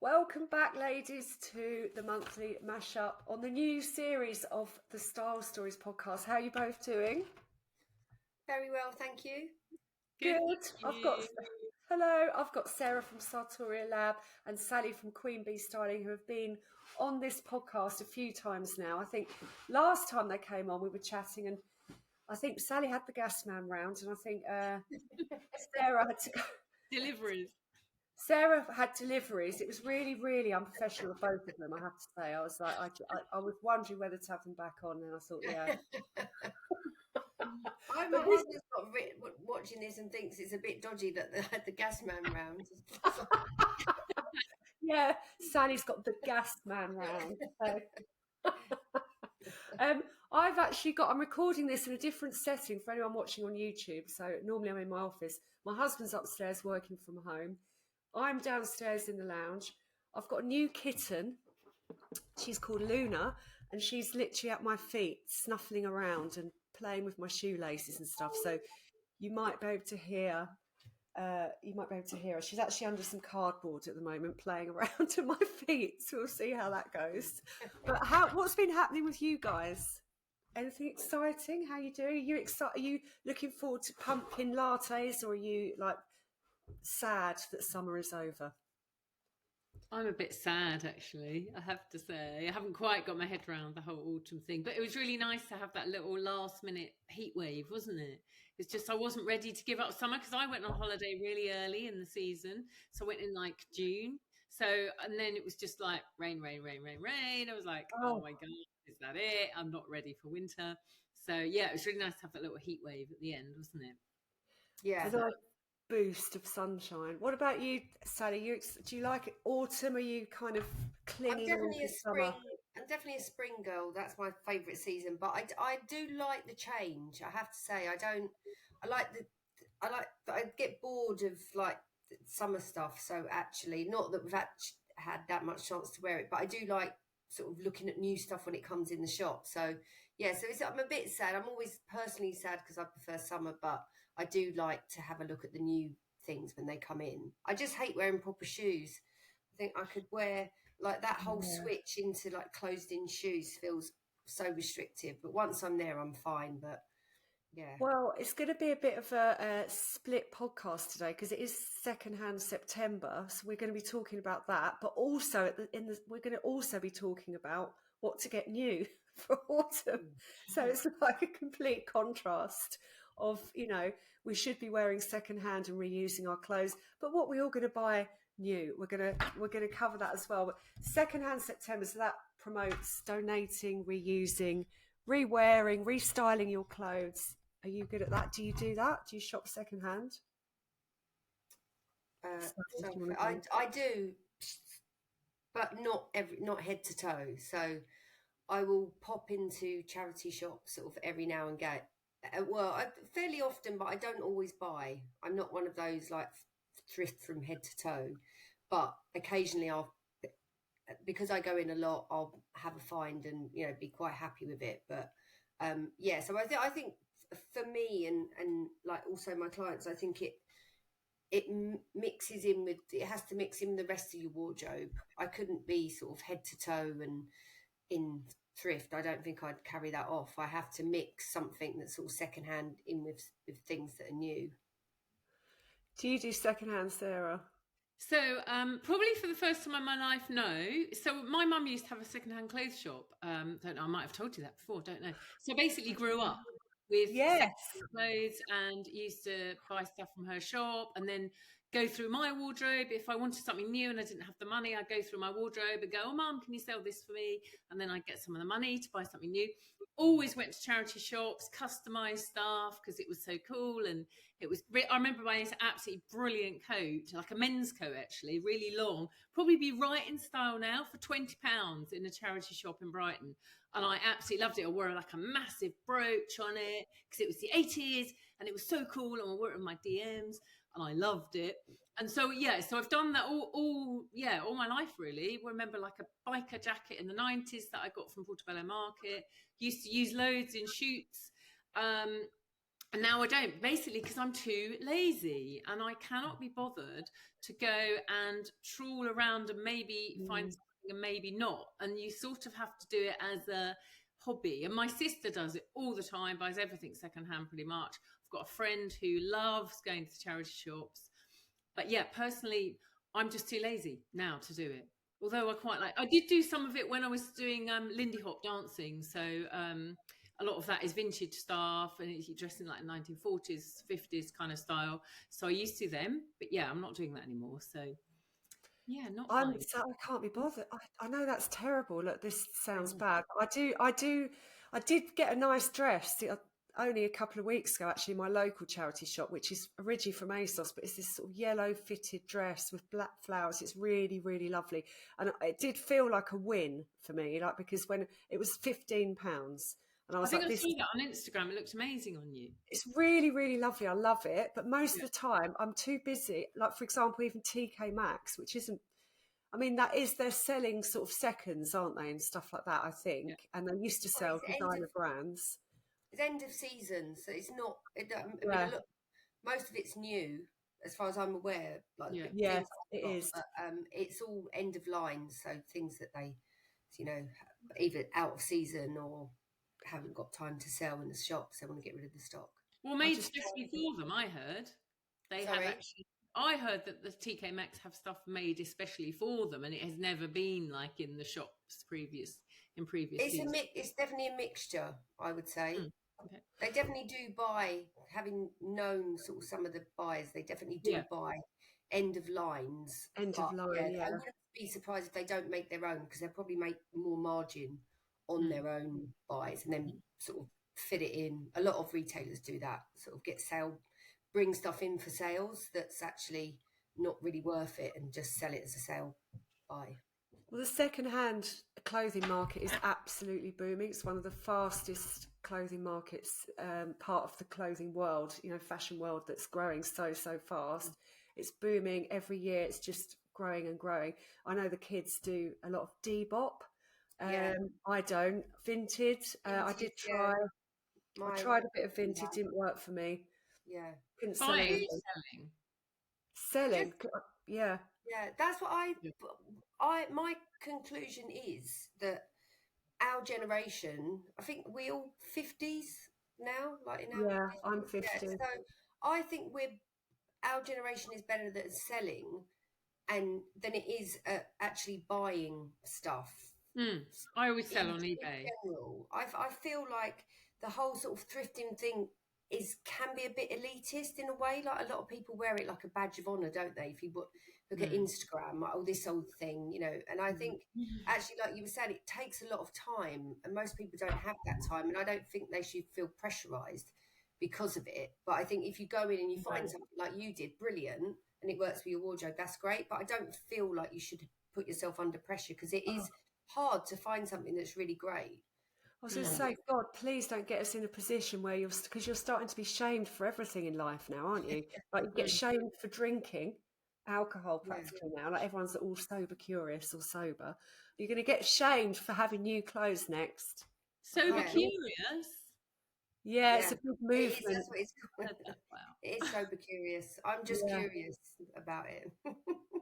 Welcome back, ladies, to the monthly mashup on the new series of the Style Stories podcast. How are you both doing? Very well, thank you. Good. Good, thank you. I've got Sarah from Sartoria Lab and Sally from Queen Bee Styling, who have been on this podcast a few times now. I think last time they came on, we were chatting, and I think Sally had the gas man round, and I think Sarah had to go. Deliveries. Sarah had deliveries. It was really, really unprofessional of both of them, I have to say. I was like, I was wondering whether to have them back on, and I thought, yeah. My But this, husband's got watching this and thinks it's a bit dodgy that they had the gas man round. yeah, Sally's got the gas man round. So. I'm recording this in a different setting for anyone watching on YouTube. So normally I'm in my office. My husband's upstairs working from home. I'm downstairs in the lounge. I've got a new kitten. She's called Luna, and she's literally at my feet, snuffling around and playing with my shoelaces and stuff. So you might be able to hear. Her. She's actually under some cardboard at the moment, playing around at my feet. So we'll see how that goes. But what's been happening with you guys? Anything exciting? How you doing? Are you looking forward to pumpkin lattes, or are you like sad that summer is over? I'm a bit sad, actually, I have to say. I haven't quite got my head around the whole autumn thing, but it was really nice to have that little last minute heat wave, wasn't it? It's just I wasn't ready to give up summer because I went on holiday really early in the season. So I went in like June. So, and then it was just like rain, rain, rain, rain, rain. I was like, oh my God, is that it? I'm not ready for winter. So, yeah, it was really nice to have that little heat wave at the end, wasn't it? Yeah. Boost of sunshine. What about you, Sally? Do you like autumn? Are you kind of I'm clinging on definitely a to summer? spring. I'm definitely a spring girl. That's my favourite season. But I do like the change. I have to say, I don't. I like the. I like. I get bored of like summer stuff. So actually, not that we've had that much chance to wear it, but I do like sort of looking at new stuff when it comes in the shop. So yeah, so I'm a bit sad. I'm always personally sad because I prefer summer, but I do like to have a look at the new things when they come in. I just hate wearing proper shoes. I think I could wear like that whole switch into like closed in shoes feels so restrictive. But once I'm there, I'm fine. But yeah. Well, it's going to be a bit of a split podcast today because it is secondhand September, so we're going to be talking about that. But also, we're going to also be talking about what to get new for autumn. So it's like a complete contrast of we should be wearing secondhand and reusing our clothes, but what we're all going to buy new. We're going to cover that as well. But secondhand September, so that promotes donating, reusing, rewearing, restyling your clothes. Are you good at that? Do you do that? Do you shop secondhand? I do, but not head to toe. So I will pop into charity shops sort of every now and again. Fairly often, but I don't always buy. I'm not one of those like thrift from head to toe, but occasionally because I go in a lot, I'll have a find and be quite happy with it. But yeah, so I think for me and like also my clients, I think mixes in with it has to mix in with the rest of your wardrobe. I couldn't be sort of head to toe and in thrift. I don't think I'd carry that off. I have to mix something that's all secondhand in with things that are new. Do you do secondhand, Sarah? So, probably for the first time in my life, no. So, my mum used to have a secondhand clothes shop. Don't know, I might have told you that before, don't know. So, I basically grew up with Yes. secondhand clothes and used to buy stuff from her shop and then go through my wardrobe. If I wanted something new and I didn't have the money, I'd go through my wardrobe and go, oh, Mum, can you sell this for me? And then I'd get some of the money to buy something new. Always went to charity shops, customized stuff because it was so cool. And it was, I remember buying this absolutely brilliant coat, like a men's coat, actually, really long, probably be right in style now for £20 in a charity shop in Brighton. And I absolutely loved it. I wore like a massive brooch on it because it was the 80s and it was so cool. And I wore it in my DMs and I loved it. And so, yeah, so I've done that all my life, really. I remember like a biker jacket in the 90s that I got from Portobello Market. Used to use loads in shoots. And now I don't, basically because I'm too lazy and I cannot be bothered to go and trawl around and maybe find Mm. something and maybe not. And you sort of have to do it as a hobby. And my sister does it all the time, buys everything secondhand pretty much. I've got a friend who loves going to the charity shops. But yeah, personally, I'm just too lazy now to do it. Although I did do some of it when I was doing Lindy Hop dancing. So a lot of that is vintage stuff and you're dressed in like 1940s, 50s kind of style. So I used to them, but yeah, I'm not doing that anymore. So yeah, not mine. I can't be bothered. I know that's terrible. Look, this sounds Mm. bad. But I did get a nice dress only a couple of weeks ago, actually, in my local charity shop, which is originally from ASOS, but it's this sort of yellow fitted dress with black flowers. It's really, really lovely. And it did feel like a win for me, like, because when it was £15, and I I was think like, I this, saw that on Instagram. It looked amazing on you. it's really, really lovely. I love it. But most Yeah. of the time, I'm too busy. Like, for example, even TK Maxx, which isn't, I mean, they're selling sort of seconds, aren't they, and stuff like that, I Yeah. think. And they used to Well, sell designer brands. it's end of season, so it's not. I mean, Yeah, look, most of it's new, as far as I'm aware. Like the Yeah. big yeah, things it I've got, is. but it's all end of line. So things that they, you know, either out of season or haven't got time to sell in the shops. They want to get rid of the stock. Well, I made just, especially for them, I heard. They have Sorry, actually, I heard that the TK Maxx have stuff made especially for them, and it has never been like in the shops in previous it's a seasons. mix. It's definitely a mixture. I would say. Mm. Okay. They definitely do buy, having known sort of some of the buyers, they definitely do Yeah. buy end of lines. end of But yeah, line, I yeah. wouldn't be surprised if they don't make their own because they'll probably make more margin on Mm. their own buys and then sort of fit it in. A lot of retailers do that, sort of bring stuff in for sales that's actually not really worth it and just sell it as a sale buy. Well, the second-hand clothing market is absolutely booming. It's one of the fastest clothing markets, part of the clothing world, fashion world, that's growing so fast. It's booming every year. It's just growing and growing. I know the kids do a lot of debop. Yeah, I don't. Vintage. I did vintage, yeah, try. I my tried a bit of do vintage. that. Didn't work for me. Yeah. Couldn't sell Buying or anything. selling? Selling. Just Yeah. Yeah, that's what Yeah. my conclusion is that our generation, I think we all 50s now, like in our Yeah. I'm yeah. 50. So I think our generation is better at selling and than it is at actually buying stuff Mm. I always sell on in eBay. general. I feel like the whole sort of thrifting thing can be a bit elitist in a way. Like a lot of people wear it like a badge of honor, don't they? If you look at Mm. Instagram, like, oh, this old thing, and I think actually, like you were saying, it takes a lot of time and most people don't have that time, and I don't think they should feel pressurized because of it. But I think if you go in and you find something like you did brilliant and it works for your wardrobe, that's great. But I don't feel like you should put yourself under pressure because it is hard to find something that's really great. I was going to Mm. say, God, please don't get us in a position where because you're starting to be shamed for everything in life now, aren't you? Like you get Mm. shamed for drinking alcohol Yeah. practically now. Like everyone's all sober curious or sober. You're going to get shamed for having new clothes next. Sober Yeah. curious. Yeah, Yeah, it's a big it is. movement. That's what it's called. Said that. Wow. It is sober curious. I'm just Yeah, curious about it.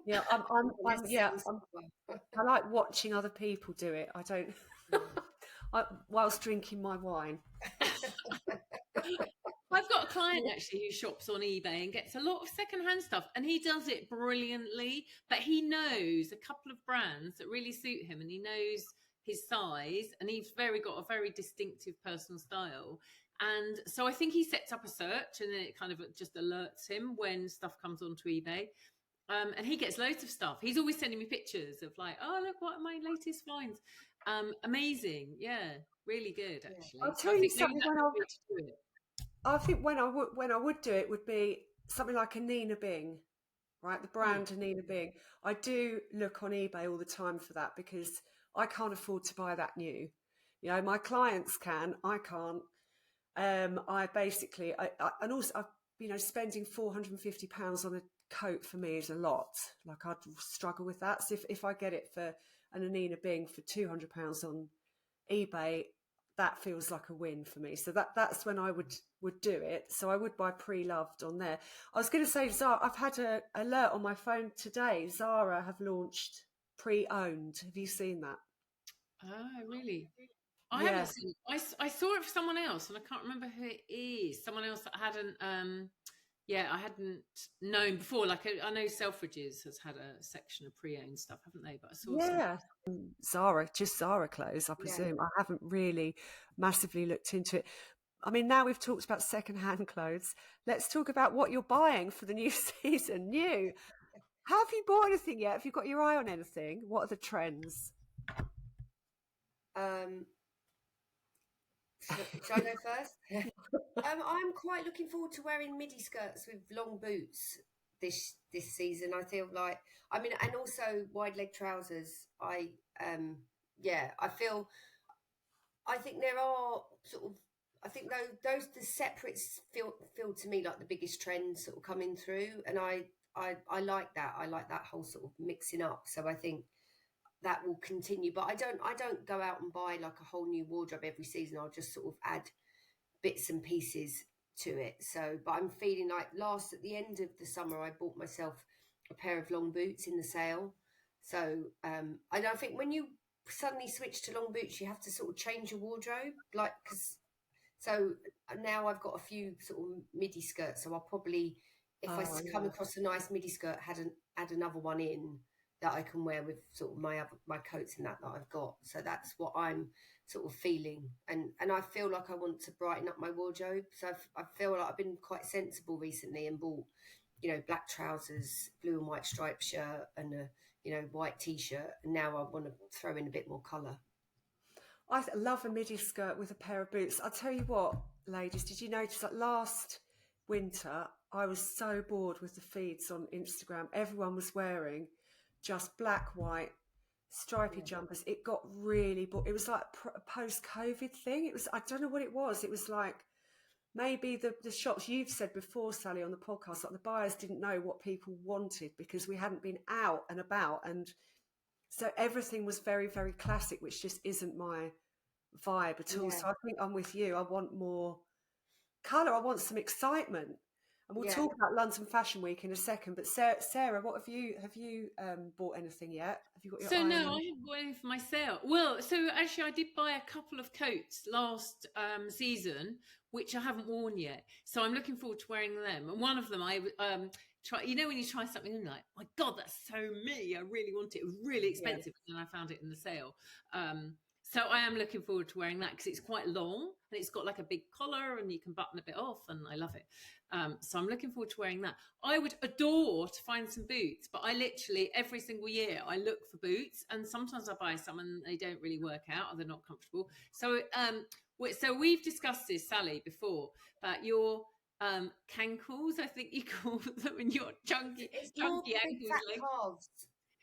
yeah. Less Yeah. sober. I like watching other people do it. I don't. Whilst drinking my wine. I've got a client actually who shops on eBay and gets a lot of secondhand stuff, and he does it brilliantly. But he knows a couple of brands that really suit him, and he knows his size, and he's got a very distinctive personal style. And so I think he sets up a search, and then it kind of just alerts him when stuff comes onto eBay. And he gets loads of stuff. He's always sending me pictures of like, oh look, what are my latest finds? Amazing, yeah, really good actually. I'll So tell I you think maybe something. that's the way to do it. I think when I would do it would be something like a Nina Bing, right? The brand Nina Bing. I do look on eBay all the time for that because I can't afford to buy that new. My clients can, I can't. I basically, and also, spending £450 on a coat for me is a lot. Like I'd struggle with that. So if I get it for an Anina Bing for £200 on eBay, that feels like a win for me. So that's when I would do it. So I would buy pre-loved on there. I was going to say, Zara, I've had an alert on my phone today. Zara have launched pre-owned. Have you seen that? Oh, really? I Yeah. haven't seen it. I saw it for someone else, and I can't remember who it is. Someone else that hadn't, I hadn't known before. Like I know Selfridges has had a section of pre-owned stuff, haven't they? But I saw some. Yeah. Zara, just Zara clothes, I Yeah. presume. I haven't really massively looked into it. I mean, now we've talked about second-hand clothes. Let's talk about what you're buying for the new season. New. Have you bought anything yet? Have you got your eye on anything? What are the trends? Shall I go first? I'm quite looking forward to wearing midi skirts with long boots this season. I feel like, I mean, and also wide leg trousers. I think there are sort of, I think those the separates feel to me like the biggest trend sort of coming through, and I like that. I like that whole sort of mixing up. So I think that will continue. But I don't go out and buy like a whole new wardrobe every season. I'll just sort of add bits and pieces to it. So, but I'm feeling like at the end of the summer, I bought myself a pair of long boots in the sale. So, I don't think when you suddenly switch to long boots, you have to sort of change your wardrobe, like so now I've got a few sort of midi skirts. So I'll probably, if I come across a nice midi skirt, add another one in that I can wear with sort of my coats and that I've got. So that's what I'm sort of feeling, and I feel like I want to brighten up my wardrobe. So I feel like I've been quite sensible recently and bought, black trousers, blue and white striped shirt, and a white t-shirt, and now I want to throw in a bit more colour. I love a midi skirt with a pair of boots. I'll tell you what, ladies, did you notice that last winter I was so bored with the feeds on Instagram? Everyone was wearing just black, white, stripy jumpers. It got really bored. It was like a post-COVID thing. I don't know what it was. It was like maybe the shops you've said before, Sally, on the podcast, like the buyers didn't know what people wanted because we hadn't been out and about, and so everything was very, very classic, which just isn't my vibe at all. Yeah. So I think I'm with you. I want more colour. I want some excitement. And we'll talk about London Fashion Week in a second. But Sarah, what have you bought anything yet? Have you got your eye on No, I anything? haven't bought anything for myself. Well, so actually, I did buy a couple of coats last season, which I haven't worn yet. So I'm looking forward to wearing them. And one of them, I try. You know, when you try something and you're like, my God, that's so me. I really want it. It was really expensive, and I found it in the sale. So I am looking forward to wearing that because it's quite long and it's got like a big collar and you can button a bit off, and I love it. So I'm looking forward to wearing that. I would adore to find some boots, but I literally every single year I look for boots, and sometimes I buy some and they don't really work out or they're not comfortable. So we've discussed this, Sally, before about your cankles, I think you call them, and your chunky It's more ankles. big fat calves.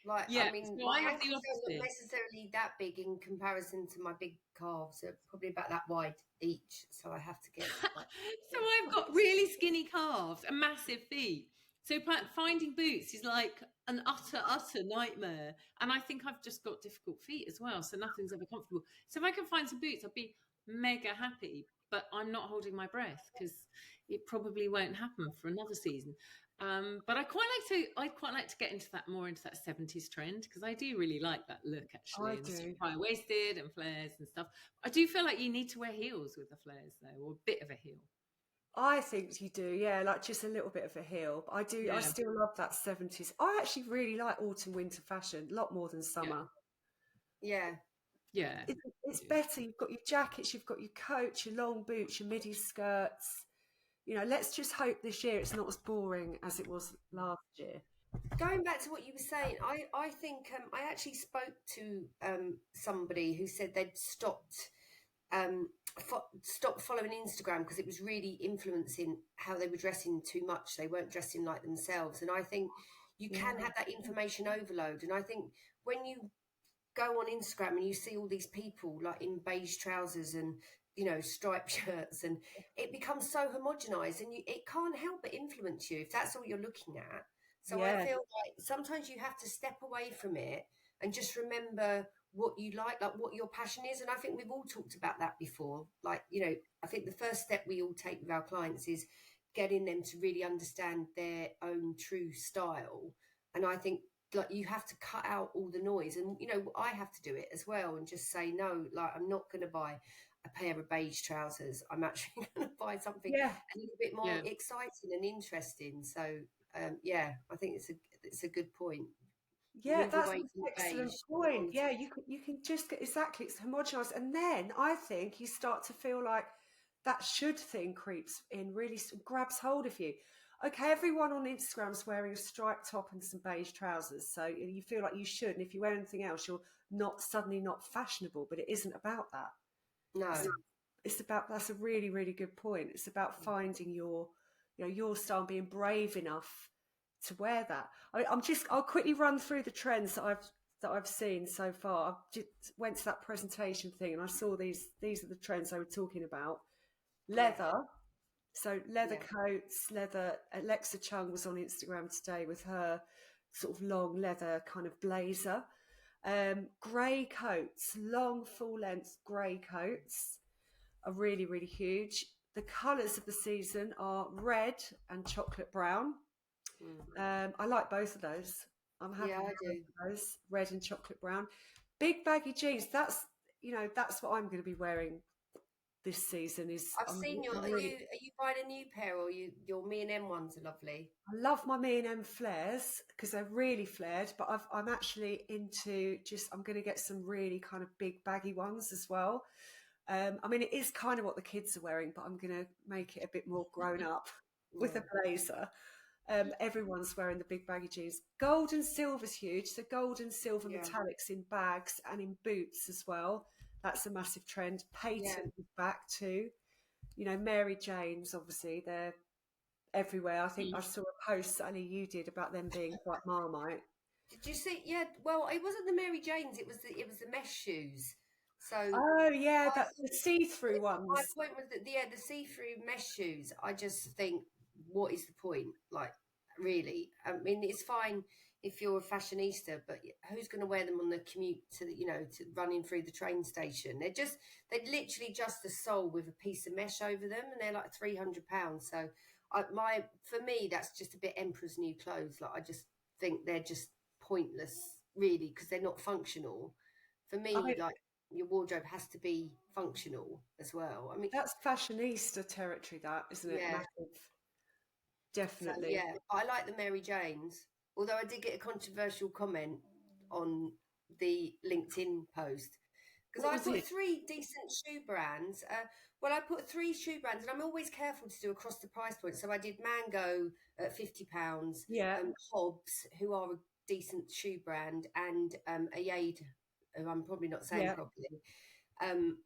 Like, Yeah, I mean, so my I have the ankles don't look opposite. necessarily that big in comparison to my big calves. They're probably about that wide each. So I have to get like, So I've got really skinny calves and massive feet. So finding boots is like an utter nightmare. And I think I've just got difficult feet as well. So nothing's ever comfortable. So if I can find some boots, I'd be mega happy. But I'm not holding my breath because it probably won't happen for another season. But I'd quite like to get into that 70s trend, because I do really like that look actually. I And sort do. of high waisted and flares and stuff. I do feel like you need to wear heels with the flares though, or a bit of a heel. I think you do, yeah, like just a little bit of a heel. But I do. I Yeah, still love that 70s. I actually really like autumn winter fashion a lot more than summer. yeah. yeah. It's better. You've got your jackets, you've got your coats, your long boots, your midi skirts. Let's just hope this year it's not as boring as it was last year. Going back to what you were saying, I think I actually spoke to somebody who said they'd stopped following Instagram because it was really influencing how they were dressing too much. They weren't dressing like themselves, and I think you can have that information overload. And I think when you go on Instagram and you see all these people like in beige trousers and striped shirts, and it becomes so homogenized, and it can't help but influence you if that's all you're looking at. So I feel like sometimes you have to step away from it and just remember what you like what your passion is. And I think we've all talked about that before. Like, you know, I think the first step we all take with our clients is getting them to really understand their own true style. And I think like you have to cut out all the noise, and you know, I have to do it as well, and just say no, like I'm not going to buy a pair of beige trousers. I'm actually going to buy something Yeah. a little bit more exciting and interesting. So yeah, I think it's a good point. Yeah, Move that's away an from excellent beige. point. Yeah, you can just get exactly, it's homogenized, and then I think you start to feel like that should thing creeps in, really grabs hold of you. Okay, everyone on Instagram's wearing a striped top and some beige trousers, so you feel like you should, and if you wear anything else, you're not suddenly not fashionable. But it isn't about that. No. It's about, that's a really, really good point. It's about finding your, you know, your style and being brave enough to wear that. I'll quickly run through the trends that I've seen so far. I just went to that presentation thing and I saw these are the trends they were talking about. Leather. So leather coats, leather. Alexa Chung was on Instagram today with her sort of long leather kind of blazer. Grey coats, long full length grey coats are really, really huge. The colours of the season are red and chocolate brown. I like both of those. I'm happy with both of those, red and chocolate brown. Big baggy jeans, that's, you know, that's what I'm going to be wearing this season. I've seen your. Are you buying a new pair, or your Me and M ones are lovely? I love my Me and M flares because they're really flared, but I'm actually into I'm going to get some really kind of big baggy ones as well. I mean, it is kind of what the kids are wearing, but I'm going to make it a bit more grown up with a blazer. Everyone's wearing the big baggy jeans. Gold and silver's huge. So gold and silver metallics in bags and in boots as well. That's a massive trend. Patent is back too. You know, Mary Janes, obviously, they're everywhere. I think I saw a post, Sally, you did, about them being quite Marmite. Did you see? Yeah. Well, it wasn't the Mary Janes. It was the mesh shoes. So. Oh yeah, the see-through ones. My point was that the see-through mesh shoes. I just think, what is the point? Like, really? I mean, it's fine if you're a fashionista, but who's going to wear them on the commute to the, to running through the train station? They're literally just a sole with a piece of mesh over them, and they're like £300. So, for me, that's just a bit Emperor's new clothes. Like, I just think they're just pointless, really, because they're not functional. For me, like, your wardrobe has to be functional as well. I mean, that's fashionista territory, that, isn't it? Massive. Definitely. So, I like the Mary Janes, although I did get a controversial comment on the LinkedIn post because I put 3 decent shoe brands. I put 3 shoe brands, and I'm always careful to do across the price point. So I did Mango at £50, Hobbs, who are a decent shoe brand, and Ayade, who I'm probably not saying properly,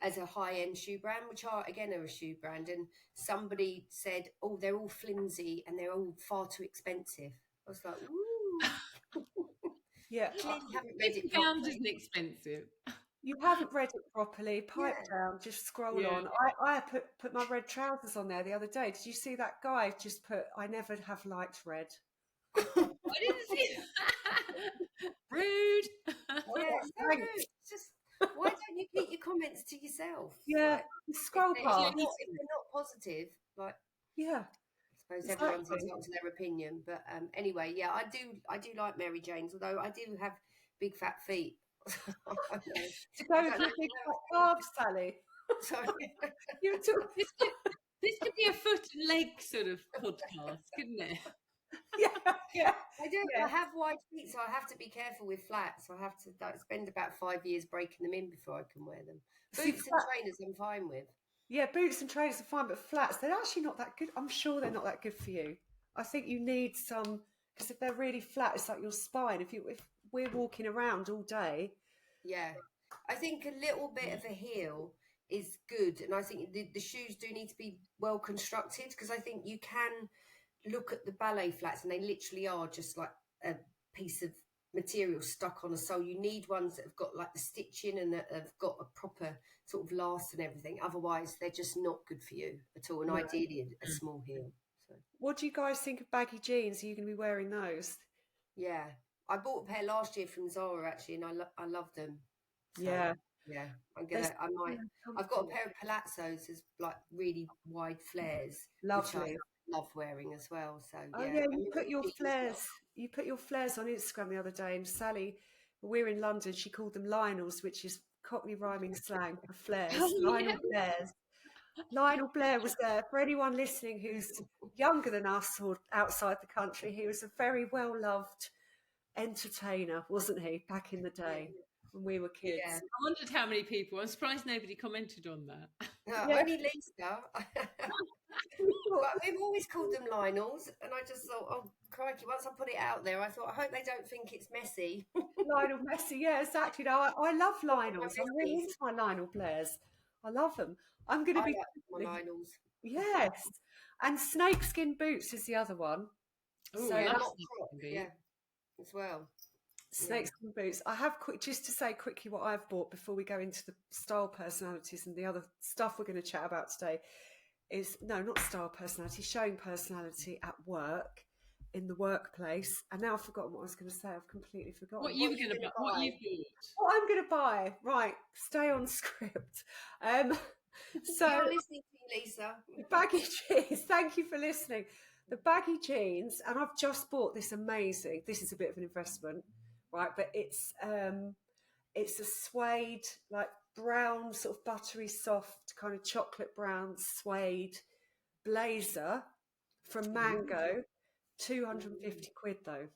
as a high-end shoe brand, which are a shoe brand. And somebody said, oh, they're all flimsy and they're all far too expensive. I was like, ooh. Yeah. Clearly haven't read it properly. £50 isn't expensive. You haven't read it properly. Pipe down, just scroll on. I put my red trousers on there the other day. Did you see that guy just put, I never have liked red? I didn't see that. Rude. Rude. It's just, why don't you keep your comments to yourself? Yeah, scroll past. If they're not positive, like, yeah, I suppose everyone's entitled to their opinion. But anyway, I do like Mary Janes, although I do have big fat feet. To go for big fat calves, Sally. Sorry. This could be a foot and leg sort of podcast, couldn't it? Yeah. I do. I have wide feet, so I have to be careful with flats. I have to spend about 5 years breaking them in before I can wear them. Boots and trainers, I'm fine with. Yeah, boots and trainers are fine, but flats, they're actually not that good. I'm sure they're not that good for you. I think you need some, because if they're really flat, it's like your spine. If we're walking around all day. Yeah, I think a little bit of a heel is good, and I think the shoes do need to be well constructed, because I think you can look at the ballet flats and they literally are just like a piece of material stuck on a sole. You need ones that have got like the stitching and that have got a proper sort of last and everything. Otherwise, they're just not good for you at all. And ideally, a small heel. So. What do you guys think of baggy jeans? Are you going to be wearing those? Yeah, I bought a pair last year from Zara actually, and I love them. So, Yeah. yeah, I Yeah, might. I've got a pair of palazzos as like really wide flares, which I lovely. love wearing as well. So Oh yeah, yeah, I mean, you put your flares on Instagram the other day, and Sally, we're in London, she called them Lionels, which is Cockney rhyming slang for flares. Oh yeah. Lionel Flares. Lionel Blair was there. For anyone listening who's younger than us or outside the country, he was a very well loved entertainer, wasn't he, back in the day when we were yeah. kids? I wondered how many people. I'm surprised nobody commented on that. Yeah. Only Lisa. But we've always called them Lionels, and I just thought, oh crikey! Once I put it out there, I thought, I hope they don't think it's messy. Lionel Messi, yeah, exactly. No, I love Lionels. I'm really Messies. into my Lionel Blairs. I love them. I'm going to I be like my Lionels. yes, and snakeskin boots is the other one. Oh, So I Yeah, love not snakes crop. and boots. Yeah, as well. Yeah. snakeskin boots. I have just to say quickly what I've bought before we go into the style personalities and the other stuff we're going to chat about today. Is no, not style personality, showing personality at work, in the workplace. And now I've forgotten what I was going to say. I've completely forgotten. What you were you going to gonna buy? What buy? you bought? What I'm going to buy, right? Stay on script. Um, so You're listening to you, Lisa. the baggy jeans. Thank you for listening. The baggy jeans, and I've just bought this amazing. This is a bit of an investment, right? But it's a suede, like brown, sort of buttery soft, kind of chocolate brown suede blazer from Mango. 250 quid though.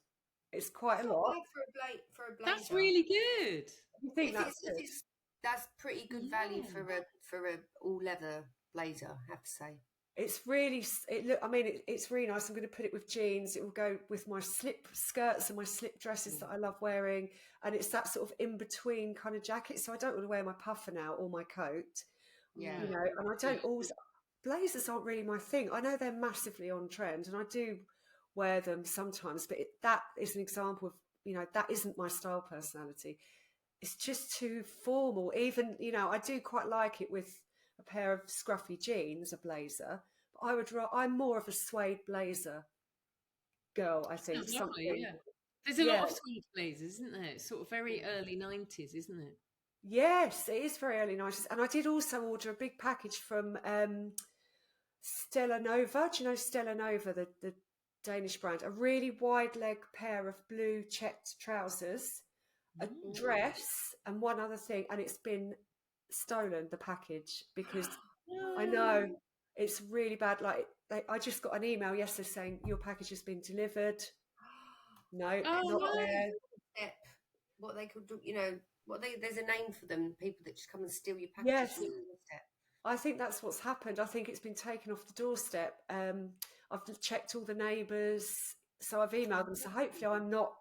It's quite It's a not lot. bad for a That's blazer. really good. You think If that's it's, if good? it's that's pretty good value Yeah. for a all leather blazer, I have to say. It's really, I mean, it's really nice. I'm going to put it with jeans. It will go with my slip skirts and my slip dresses that I love wearing. And it's that sort of in between kind of jacket. So I don't want to wear my puffer now or my coat, Yeah. you know, and I don't always, blazers aren't really my thing. I know they're massively on trend and I do wear them sometimes, but that is an example of, you know, that isn't my style personality. It's just too formal. Even, you know, I do quite like it with a pair of scruffy jeans, a blazer. But I'm more of a suede blazer girl, I think. Sounds lovely, Something, yeah. There's a lot yeah. of suede blazers, isn't there? It's sort of very early 90s, isn't it? Yes, it is very early 90s. And I did also order a big package from Stella Nova. Do you know Stella Nova, the Danish brand? A really wide leg pair of blue checked trousers, a dress, and one other thing. And it's been stolen, the package, because I know No. it's really bad. Like I just got an email yesterday saying your package has been delivered. No, Oh not no. there. Step, what they could do, you know, there's a name for them, people that just come and steal your packages Yes, from your doorstep. I think that's what's happened. I think it's been taken off the doorstep. I've checked all the neighbours, so I've emailed them. So hopefully I'm not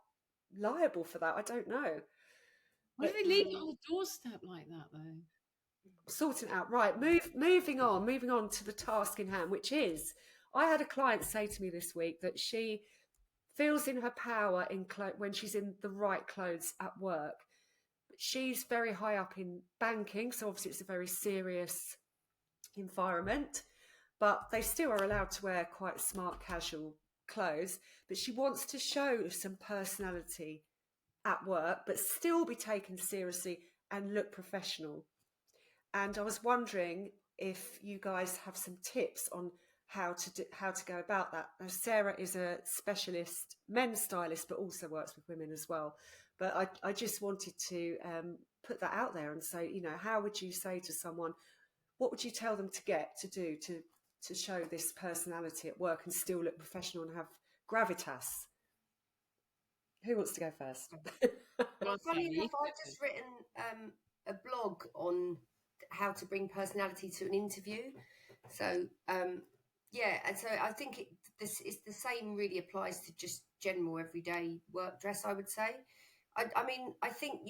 liable for that. I don't know. Why do But they leave it on the doorstep like that, though? sorting it out. Right, moving on to the task in hand, which is I had a client say to me this week that she feels in her power when she's in the right clothes at work. But she's very high up in banking, so obviously it's a very serious environment, but they still are allowed to wear quite smart casual clothes. But she wants to show some personality at work, but still be taken seriously and look professional. And I was wondering if you guys have some tips on how to go about that. Now, Sarah is a specialist men's stylist, but also works with women as well. But I just wanted to put that out there and say, you know, how would you say to someone, what would you tell them to do to show this personality at work and still look professional and have gravitas? Who wants to go first? Well, Well, funny Sally, enough, I've just written a blog on how to bring personality to an interview. So yeah, and so I think this is the same. Really applies to just general everyday work dress. I would say. I mean, I think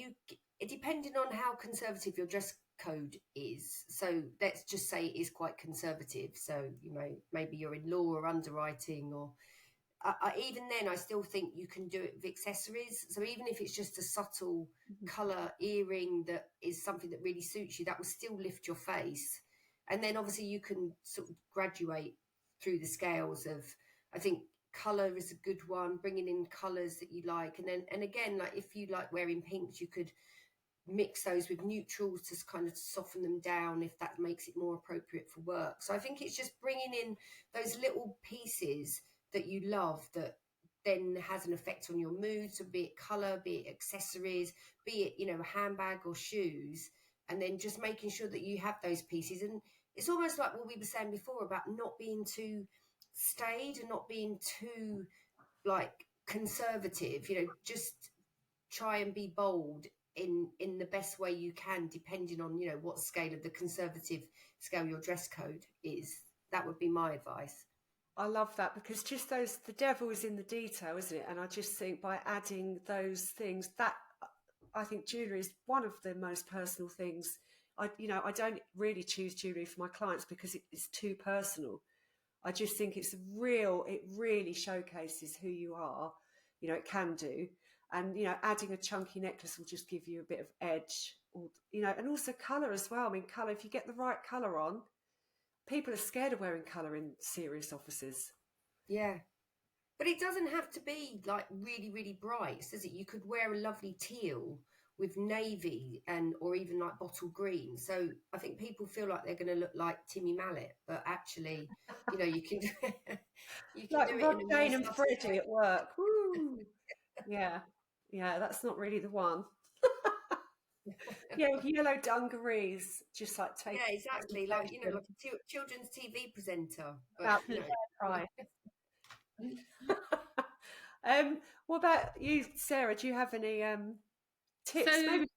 depending on how conservative your dress code is. So let's just say it is quite conservative. So you know, maybe you're in law or underwriting or even then, I still think you can do it with accessories. So even if it's just a subtle colour earring that is something that really suits you, that will still lift your face. And then obviously you can sort of graduate through the scales of, I think color is a good one, bringing in colors that you like. And again, like if you like wearing pinks, you could mix those with neutrals to kind of soften them down if that makes it more appropriate for work. So I think it's just bringing in those little pieces that you love that then has an effect on your mood. So be it color, be it accessories, be it, you know, a handbag or shoes, and then just making sure that you have those pieces. And it's almost like what we were saying before about not being too staid and not being too like conservative, you know, just try and be bold in the best way you can, depending on, you know, what scale of the conservative scale your dress code is. That would be my advice. I love that, because just the devil is in the detail, isn't it? And I just think by adding those things, that I think jewellery is one of the most personal things. I don't really choose jewellery for my clients because it's too personal. I just think it really showcases who you are. You know, it can do. And, you know, adding a chunky necklace will just give you a bit of edge, or, you know, and also colour as well. I mean, colour, if you get the right colour on, people are scared of wearing colour in serious offices. Yeah. But it doesn't have to be like really, really bright, does it? You could wear a lovely teal with navy or even like bottle green. So I think people feel like they're going to look like Timmy Mallet, but actually, you know, you can you can Like do it Rob, in a more Jane and subtle Freddie way. at work. Woo! Yeah. Yeah, that's not really the one. Yeah, with yellow dungarees, just like Yeah, taking exactly. Like, you know, like a children's TV presenter, but about you the know. price. What about you, Sarah? Do you have any tips? So Maybe.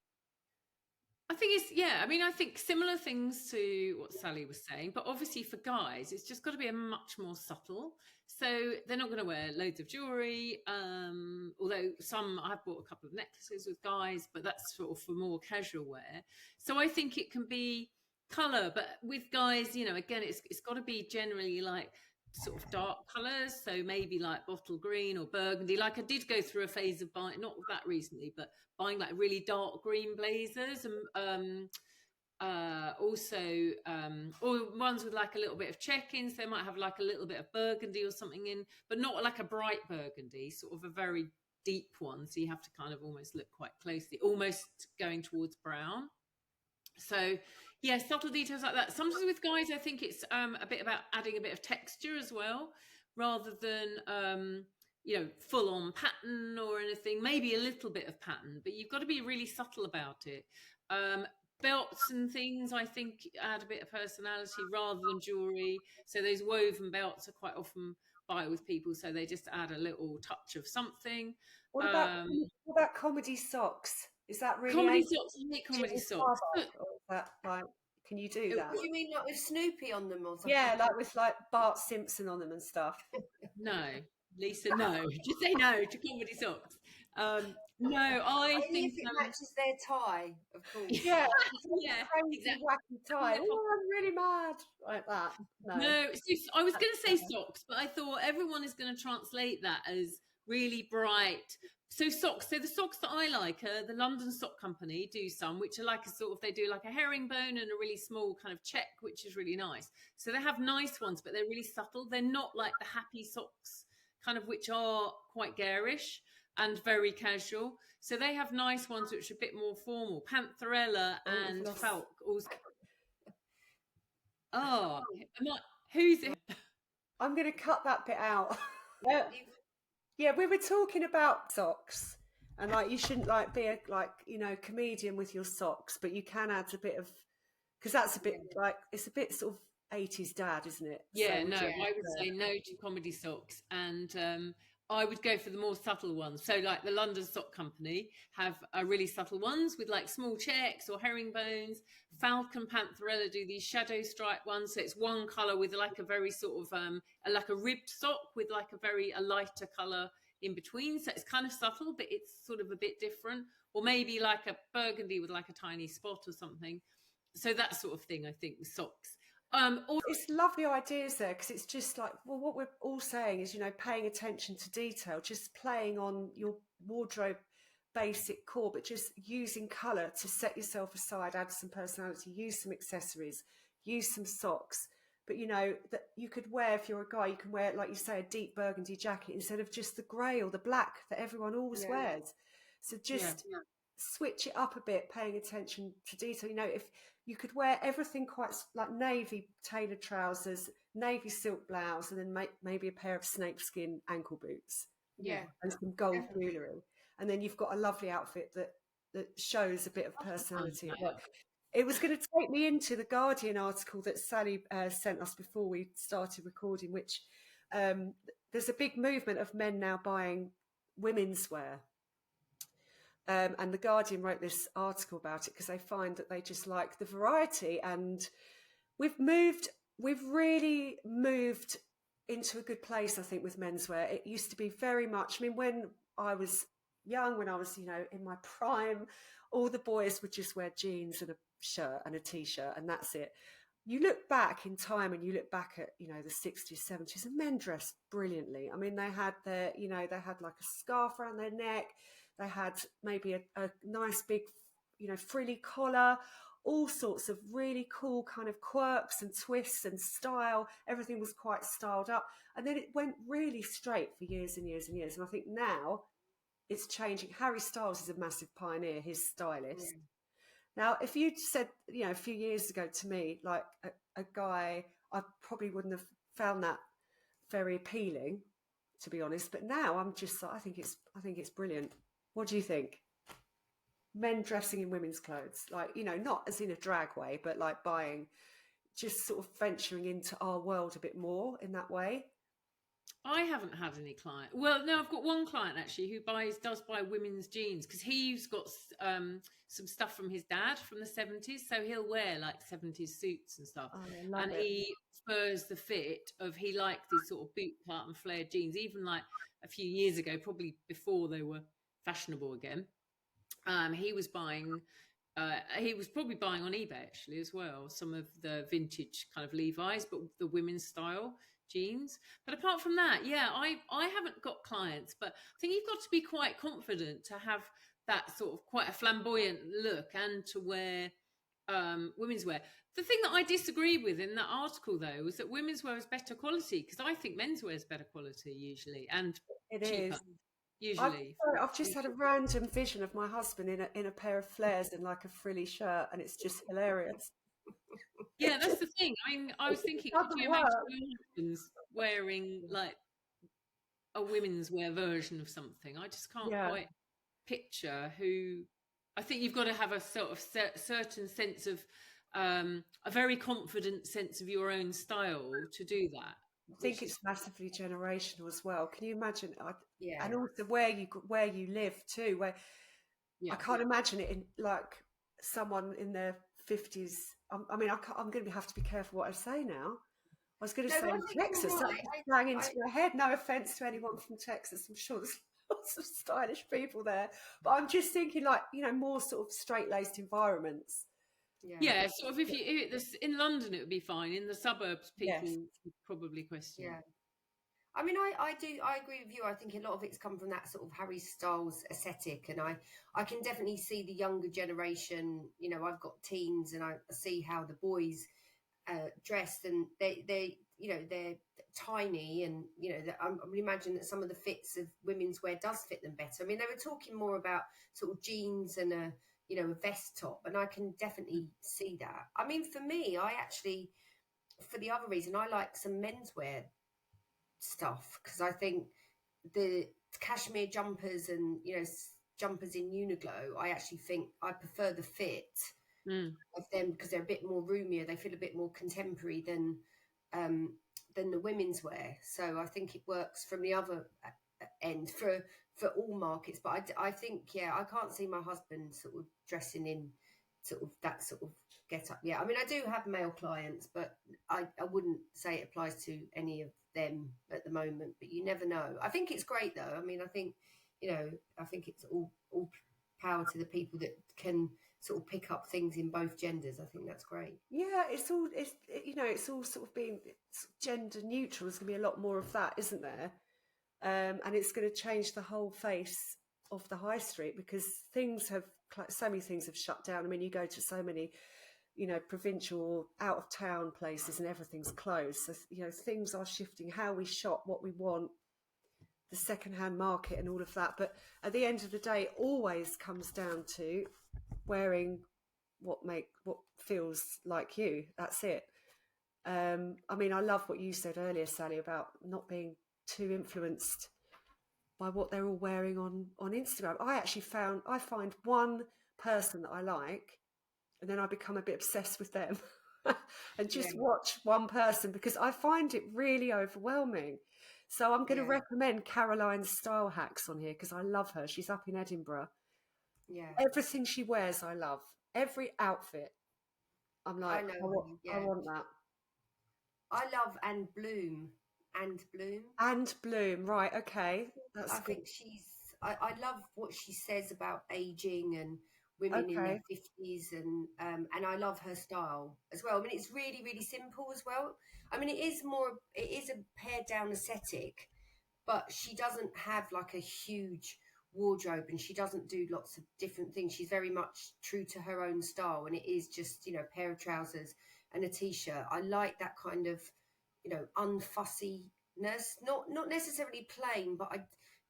I think I think similar things to what Sally was saying, but obviously for guys, it's just got to be a much more subtle. So they're not going to wear loads of jewelry. Although I've bought a couple of necklaces with guys, but that's sort of for more casual wear. So I think it can be color, but with guys, you know, again, it's got to be generally like sort of dark colors. So maybe like bottle green or burgundy. Like I did go through a phase of buying, not that recently, but buying like really dark green blazers and also or ones with like a little bit of check-ins. They might have like a little bit of burgundy or something in, but not like a bright burgundy, sort of a very deep one, so you have to kind of almost look quite closely, almost going towards brown. So yeah, subtle details like that. Sometimes with guys I think it's a bit about adding a bit of texture as well, rather than you know, full on pattern or anything. Maybe a little bit of pattern, but you've got to be really subtle about it. Belts and things I think add a bit of personality rather than jewelry. So those woven belts are quite often buy with people, so they just add a little touch of something. What about um what about comedy socks? Is that really Comedy aimed socks, I hate at comedy Jimmy socks. Carter, or is that like, can you do that? What do you mean, like with Snoopy on them or something? Yeah, like with like Bart Simpson on them and stuff. No, Lisa, no. Just say no to comedy socks. No, I Only if think it matches their tie, of course. Yeah, it's like yeah, a crazy exactly. wacky tie. Oh, I'm really mad, like that. No, No, so I was that's going to say socks, but I thought everyone is going to translate that as really bright. So socks. So the socks that I like are the London Sock Company do some, which are like a sort of, they do like a herringbone and a really small kind of check, which is really nice. So they have nice ones, but they're really subtle. They're not like the happy socks kind of, which are quite garish and very casual. So they have nice ones which are a bit more formal. Pantherella we've and lost. Falk also. Oh, who's it? I'm going to cut that bit out. You've- Yeah, we were talking about socks, and like you shouldn't like be a like, you know, comedian with your socks, but you can add a bit of, because that's a bit like, it's a bit sort of 80s dad, isn't it? Yeah, So no, just, I would say no to comedy socks, and I would go for the more subtle ones. So, like the London Sock Company have really subtle ones with like small checks or herringbones. Falcon Pantherella do these shadow stripe ones, so it's one color with like a very sort of like a ribbed sock with like a lighter color in between. So it's kind of subtle, but it's sort of a bit different. Or maybe like a burgundy with like a tiny spot or something. So that sort of thing, I think, with socks. Or it's lovely ideas there, because it's just like, well, what we're all saying is, you know, paying attention to detail, just playing on your wardrobe basic core, but just using colour to set yourself aside, add some personality, use some accessories, use some socks, but you know that you could wear, if you're a guy, you can wear, like you say, a deep burgundy jacket instead of just the grey or the black that everyone always wears. So just switch it up a bit, paying attention to detail. You know, if you could wear everything quite like navy tailored trousers, navy silk blouse, and then maybe a pair of snakeskin ankle boots, and some gold jewellery, and then you've got a lovely outfit that shows a bit of personality. It was going to take me into the Guardian article that Sally sent us before we started recording, which there's a big movement of men now buying women's wear. And the Guardian wrote this article about it because they find that they just like the variety. And we've really moved into a good place, I think, with menswear. It used to be very much, I mean, when I was young, when I was, you know, in my prime, all the boys would just wear jeans and a shirt and a t-shirt, and that's it. You look back in time and you look back at, you know, the 60s, 70s, and men dressed brilliantly. I mean, they had they had like a scarf around their neck. They had maybe a nice big, you know, frilly collar, all sorts of really cool kind of quirks and twists and style. Everything was quite styled up. And then it went really straight for years and years and years. And I think now it's changing. Harry Styles is a massive pioneer, his stylist. Now, if you'd said, you know, a few years ago to me, like a guy, I probably wouldn't have found that very appealing, to be honest. But now I'm just, I think it's brilliant. What do you think? Men dressing in women's clothes, like, you know, not as in a drag way, but like buying, just sort of venturing into our world a bit more in that way. I haven't had any client. Well, no, I've got one client actually who does buy women's jeans because he's got some stuff from his dad from the 70s. So he'll wear like 70s suits and stuff. Oh, and he prefers the fit of, he liked these sort of boot cut and flared jeans, even like a few years ago, probably before they were fashionable again. He was buying, he was probably buying on eBay actually as well, some of the vintage kind of Levi's, but the women's style jeans. But apart from that, I haven't got clients, but I think you've got to be quite confident to have that sort of quite a flamboyant look and to wear women's wear. The thing that I disagree with in that article though was that women's wear is better quality, because I think men's wear is better quality usually and cheaper. Usually, I've just had a random vision of my husband in a pair of flares and like a frilly shirt, and it's just hilarious. Yeah, that's the thing. I mean, I was thinking, could you imagine your husband's wearing like a women's wear version of something? I just can't quite picture who. I think you've got to have a sort of certain sense of a very confident sense of your own style to do that. I think it's massively generational as well. Can you imagine? And also where you live too. Where I can't imagine it in like someone in their 50s. I mean, I'm going to have to be careful what I say now. I was going to say in Texas. That rang into my head. No offense to anyone from Texas. I'm sure there's lots of stylish people there. But I'm just thinking, like, you know, more sort of straight-laced environments. Yeah, sort of. If in London, it would be fine. In the suburbs, people would probably question. Yeah, I mean, I agree with you. I think a lot of it's come from that sort of Harry Styles aesthetic, and I can definitely see the younger generation. You know, I've got teens, and I see how the boys dressed, and they you know, they're tiny, and you know, I would imagine that some of the fits of women's wear does fit them better. I mean, they were talking more about sort of jeans and a vest top, and I can definitely see that. I mean, for me, for the other reason, I like some menswear stuff, because I think the cashmere jumpers and, you know, jumpers in Uniqlo, I actually think I prefer the fit of them because they're a bit more roomier. They feel a bit more contemporary than the women's wear. So I think it works from the other end for all markets. But I think, I can't see my husband sort of dressing in sort of that sort of get up. Yeah, I mean, I do have male clients, but I wouldn't say it applies to any of them at the moment. But you never know. I think it's great though. I mean, I think, you know, I think it's all power to the people that can sort of pick up things in both genders. I think that's great. Yeah, it's all sort of being gender neutral. There's going to be a lot more of that, isn't there? And it's going to change the whole face of the high street, because so many things have shut down. I mean, you go to so many you know, provincial or out of town places, and everything's closed. So, you know, things are shifting, how we shop, what we want, the secondhand market and all of that. But at the end of the day, it always comes down to wearing what feels like you. That's it. I mean, I love what you said earlier, Sally, about not being too influenced by what they're all wearing on Instagram. I find one person that I like, and then I become a bit obsessed with them and just watch one person, because I find it really overwhelming. So I'm going to recommend Caroline's Style Hacks on here because I love her. She's up in Edinburgh. Yeah. Everything she wears, I love. Every outfit. I'm like, I know. I want that. I love Anne Bloom. And Bloom. And Bloom, right? Okay, that's I good. think I love what she says about aging and women in their 50s, and I love her style as well. I mean, it's really, really simple as well. I mean, it is a pared down aesthetic, but she doesn't have like a huge wardrobe, and she doesn't do lots of different things. She's very much true to her own style, and it is just, you know, a pair of trousers and a t-shirt. I like that kind of, you know, unfussiness, not necessarily plain, but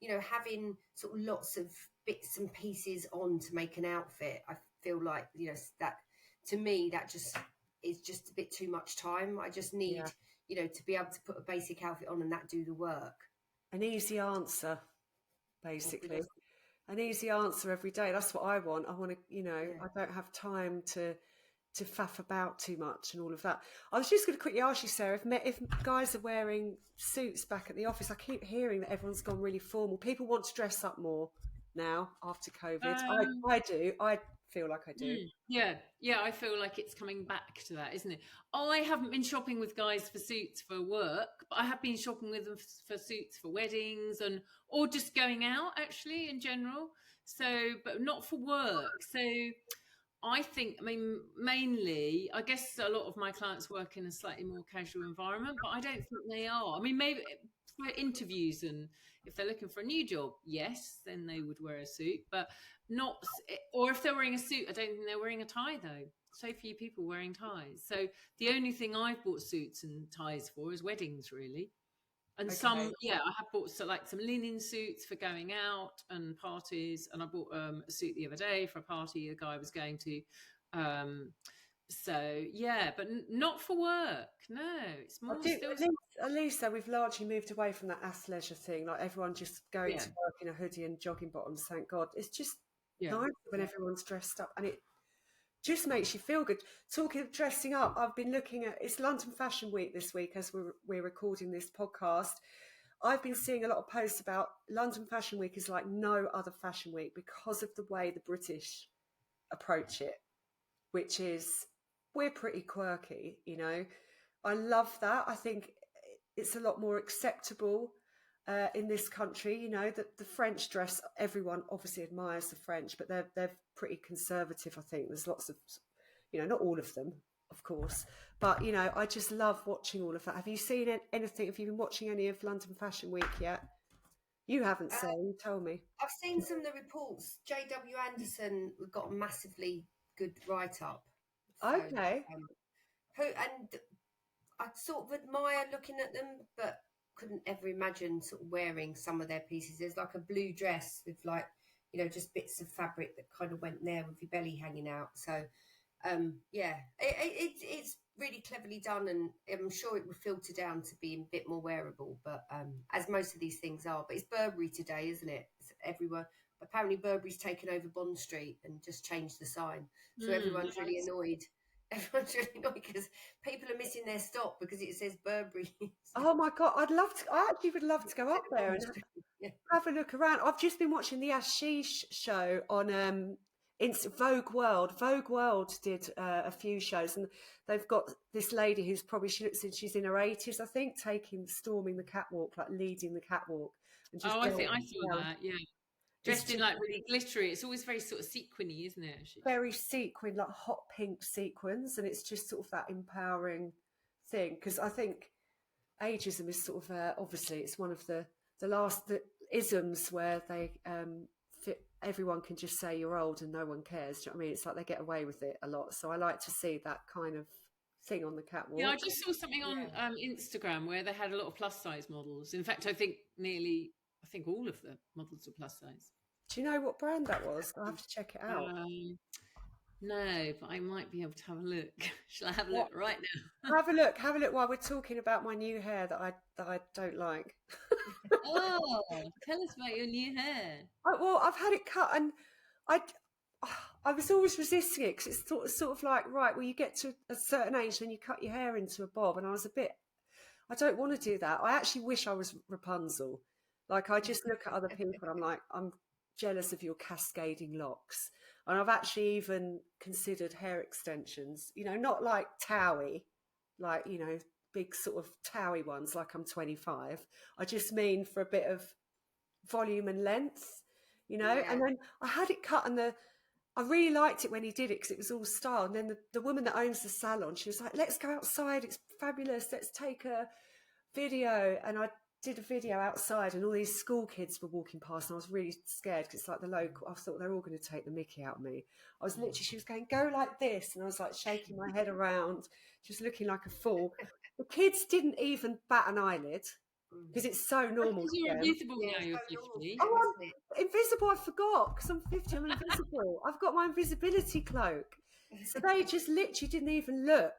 you know, having sort of lots of bits and pieces on to make an outfit. I feel like, you know, that to me, that just is just a bit too much time. I just need, you know, to be able to put a basic outfit on and that do the work. An easy answer, basically. An easy answer every day. That's what I want. I want to, you know, I don't have time to faff about too much and all of that. I was just going to quickly ask you, Sarah, if guys are wearing suits back at the office. I keep hearing that everyone's gone really formal. People want to dress up more now after COVID. I do. I feel like I do. Yeah, I feel like it's coming back to that, isn't it? I haven't been shopping with guys for suits for work, but I have been shopping with them for suits for weddings or just going out, actually, in general. So, but not for work. So I think, I mean, mainly, I guess a lot of my clients work in a slightly more casual environment, but I don't think they are. I mean, maybe for interviews, and if they're looking for a new job, yes, then they would wear a suit, but not, or if they're wearing a suit, I don't think they're wearing a tie though. So few people wearing ties. So the only thing I've bought suits and ties for is weddings, really. And some, I have bought some linen suits for going out and parties. And I bought a suit the other day for a party a guy was going to. So yeah, but not for work. No, it's more at least though, we've largely moved away from that athleisure thing, like everyone just going to work in a hoodie and jogging bottoms. Thank God. It's just nice when everyone's dressed up, and it just makes you feel good. Talking of dressing up, I've been looking at, it's London Fashion Week this week as we're recording this podcast. I've been seeing a lot of posts about London Fashion Week is like no other fashion week because of the way the British approach it, which is, we're pretty quirky, you know. I love that. I think it's a lot more acceptable in this country. You know, that the French dress, everyone obviously admires the French, but they're pretty conservative. I think there's lots of, you know, not all of them, of course, but you know, I just love watching all of that. Have you seen anything? Have you been watching any of London Fashion Week yet? You haven't, Sarah. You told me. I've seen some of the reports. JW Anderson got a massively good write-up. Okay. And I sort of admire looking at them, but couldn't ever imagine sort of wearing some of their pieces. There's like a blue dress with like, you know, just bits of fabric that kind of went there with your belly hanging out. So, it's really cleverly done, and I'm sure it will filter down to being a bit more wearable, but as most of these things are. But it's Burberry today, isn't it? It's everywhere. Apparently Burberry's taken over Bond Street and just changed the sign. So everyone's really annoyed. Everyone's really annoyed because people are missing their stop because it says Burberry. Oh my God, I actually would love to go up there and have a look around. I've just been watching the Ashish show on Vogue World. Vogue World did a few shows, and they've got this lady who's probably, she looks like she's in her 80s, I think, storming the catwalk, like leading the catwalk. And just I think I saw that, yeah. Dressed in like really glittery. It's always very sort of sequiny, isn't it? Very sequin, like hot pink sequins, and it's just sort of that empowering thing. Because I think ageism is sort of obviously it's one of the isms where they fit everyone can just say you're old and no one cares. Do you know what I mean? It's like they get away with it a lot. So I like to see that kind of thing on the catwalk. Yeah, I just saw something on Instagram where they had a lot of plus size models. In fact, I think all of the models were plus size. Do you know what brand that was? I'll have to check it out. No, but I might be able to have a look. Shall I have a look right now? Have a look while we're talking about my new hair that I don't like. Oh, tell us about your new hair. Well, I've had it cut, and I was always resisting it because it's sort of like, right, well, you get to a certain age and you cut your hair into a bob, and I don't want to do that. I actually wish I was Rapunzel. Like, I just look at other people and I'm like, I'm jealous of your cascading locks. And I've actually even considered hair extensions, not like towy, like, big sort of towy ones, like I'm 25. I just mean for a bit of volume and length, Yeah. And then I had it cut, and I really liked it when he did it because it was all style. And then the woman that owns the salon, she was like, let's go outside. It's fabulous. Let's take a video. And I did a video outside, and all these school kids were walking past, and I was really scared because it's like the local, I thought they're all going to take the mickey out of me. I was literally, she was going, go like this. And I was like shaking my head around, just looking like a fool. The kids didn't even bat an eyelid because it's so normal. Because you're invisible now, you're 50. Oh, I'm invisible, I forgot, because I'm 50, I'm invisible. I've got my invisibility cloak. So they just literally didn't even look.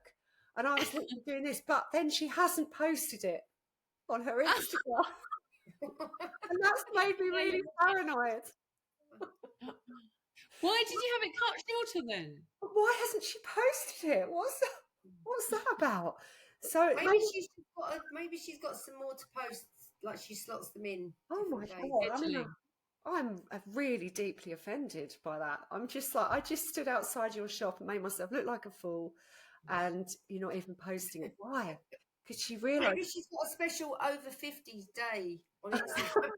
And I was literally doing this, but then she hasn't posted it on her Instagram. And that's made me really paranoid. Why did you have it cut shorter then? Why hasn't she posted it? What's that about? So maybe she's got some more to post, like she slots them in. Oh my God, I'm really deeply offended by that. I'm just like, I just stood outside your shop and made myself look like a fool, and you're not even posting it. Why? Because she realised. Maybe she's got a special over 50s day on Instagram.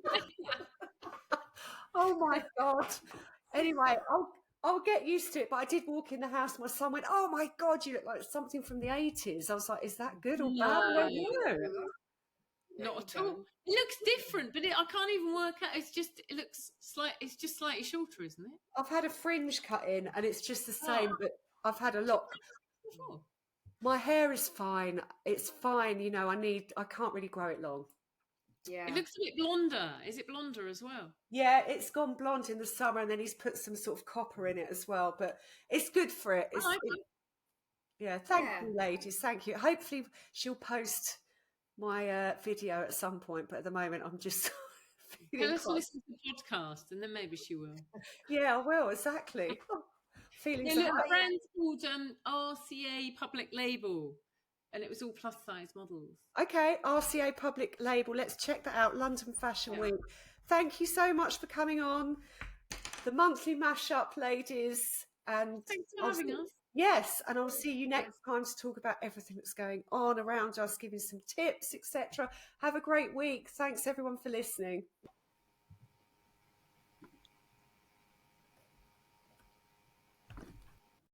Oh my God. Anyway, I'll get used to it. But I did walk in the house. My son went, "Oh my God, you look like something from the 80s." I was like, "Is that good or bad?" I went, "No, not at all. It looks different, but I can't even work out. It's just slightly shorter, isn't it? I've had a fringe cut in, and it's just the same, but I've had a lock. My hair is fine. It's fine. I can't really grow it long. Yeah. It looks a bit blonder. Is it blonder as well? Yeah, it's gone blonde in the summer, and then he's put some sort of copper in it as well. But it's good for it. Thank you, ladies. Thank you. Hopefully she'll post my video at some point, but at the moment I'm just Tell us to listen to the podcast, and then maybe she will. Yeah, I will, exactly. Feeling the brand's called RCA Public Label, and it was all plus size models. Okay, RCA Public Label. Let's check that out. London Fashion Week. Thank you so much for coming on the monthly mashup, ladies. And thanks for having us. Yes, and I'll see you next time to talk about everything that's going on around us, giving some tips, etc. Have a great week. Thanks everyone for listening.